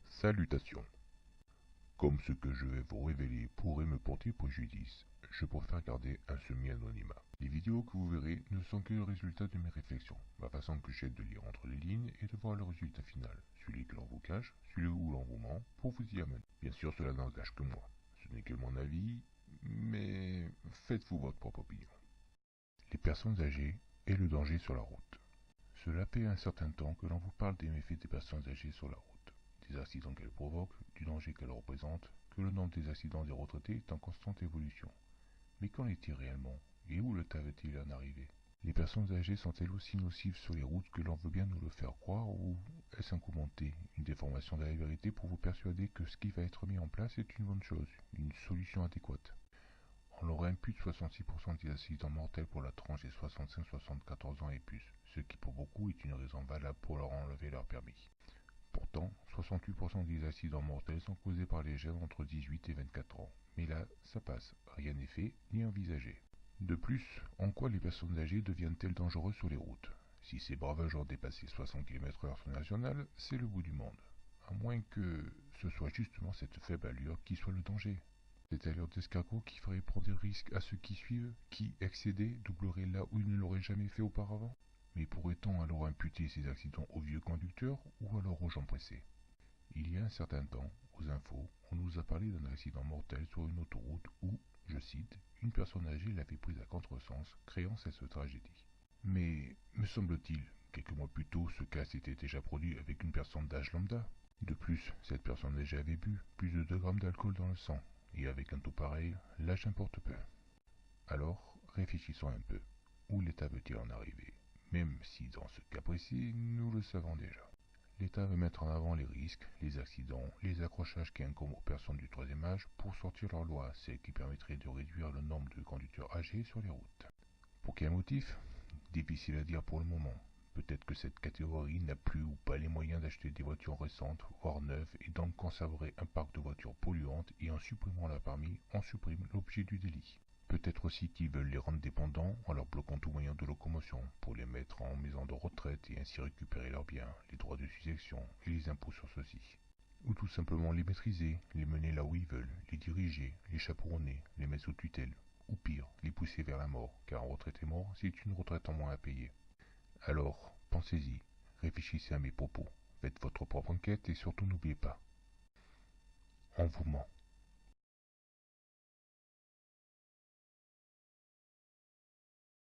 Salutations. Comme ce que je vais vous révéler pourrait me porter préjudice, je préfère garder un semi-anonymat. Les vidéos que vous verrez ne sont que le résultat de mes réflexions, ma façon que j'ai de lire entre les lignes et de voir le résultat final, celui que l'on vous cache, celui où l'on vous ment, pour vous y amener. Bien sûr, cela n'engage que moi. Ce n'est que mon avis, mais faites-vous votre propre opinion. Les personnes âgées et le danger sur la route. Cela fait un certain temps que l'on vous parle des méfaits des personnes âgées sur la route, des accidents qu'elles provoquent, du danger qu'elles représentent, que le nombre des accidents des retraités est en constante évolution. Mais qu'en est-il réellement, et où le tas veut-il en arriver? Les personnes âgées sont-elles aussi nocives sur les routes que l'on veut bien nous le faire croire, ou est-ce un coup monté, une déformation de la vérité pour vous persuader que ce qui va être mis en place est une bonne chose, une solution adéquate? On leur impute 66% des accidents mortels pour la tranche des 65-74 ans et plus, ce qui pour beaucoup est une raison valable pour leur enlever leur permis. Pourtant, 68% des accidents mortels sont causés par les jeunes entre 18 et 24 ans. Mais là, ça passe, rien n'est fait ni envisagé. De plus, en quoi les personnes âgées deviennent-elles dangereuses sur les routes? Si ces bravages ont dépassé 60 km/h sur national, c'est le bout du monde. À moins que ce soit justement cette faible allure qui soit le danger. Cette allure d'escargot qui ferait prendre des risques à ceux qui suivent, qui, excédés, doubleraient là où ils ne l'auraient jamais fait auparavant? Mais pourrait-on alors imputer ces accidents aux vieux conducteurs ou alors aux gens pressés? Il y a un certain temps, aux infos, on nous a parlé d'un accident mortel sur une autoroute où, je cite, une personne âgée l'avait prise à contresens, créant cette tragédie. Mais, me semble-t-il, quelques mois plus tôt, ce cas s'était déjà produit avec une personne d'âge lambda. De plus, cette personne âgée avait bu plus de 2 grammes d'alcool dans le sang, et avec un taux pareil, l'âge importe peu. Alors, réfléchissons un peu. Où l'État veut-il en arriver? Même si dans ce cas précis, nous le savons déjà. L'État veut mettre en avant les risques, les accidents, les accrochages qui incombent aux personnes du troisième âge pour sortir leur loi, celle qui permettrait de réduire le nombre de conducteurs âgés sur les routes. Pour quel motif? Difficile à dire pour le moment. Peut-être que cette catégorie n'a plus ou pas les moyens d'acheter des voitures récentes, voire neuves, et donc conserverait un parc de voitures polluantes, et en supprimant la permis, on supprime l'objet du délit. Peut-être aussi qu'ils veulent les rendre dépendants en leur bloquant tout moyen de locomotion, pour les mettre en maison de retraite et ainsi récupérer leurs biens, les droits de succession et les impôts sur ceux-ci. Ou tout simplement les maîtriser, les mener là où ils veulent, les diriger, les chaperonner, les mettre sous tutelle, ou pire, les pousser vers la mort, car un retraité mort, c'est une retraite en moins à payer. Alors, pensez-y, réfléchissez à mes propos, faites votre propre enquête et surtout n'oubliez pas, on vous ment.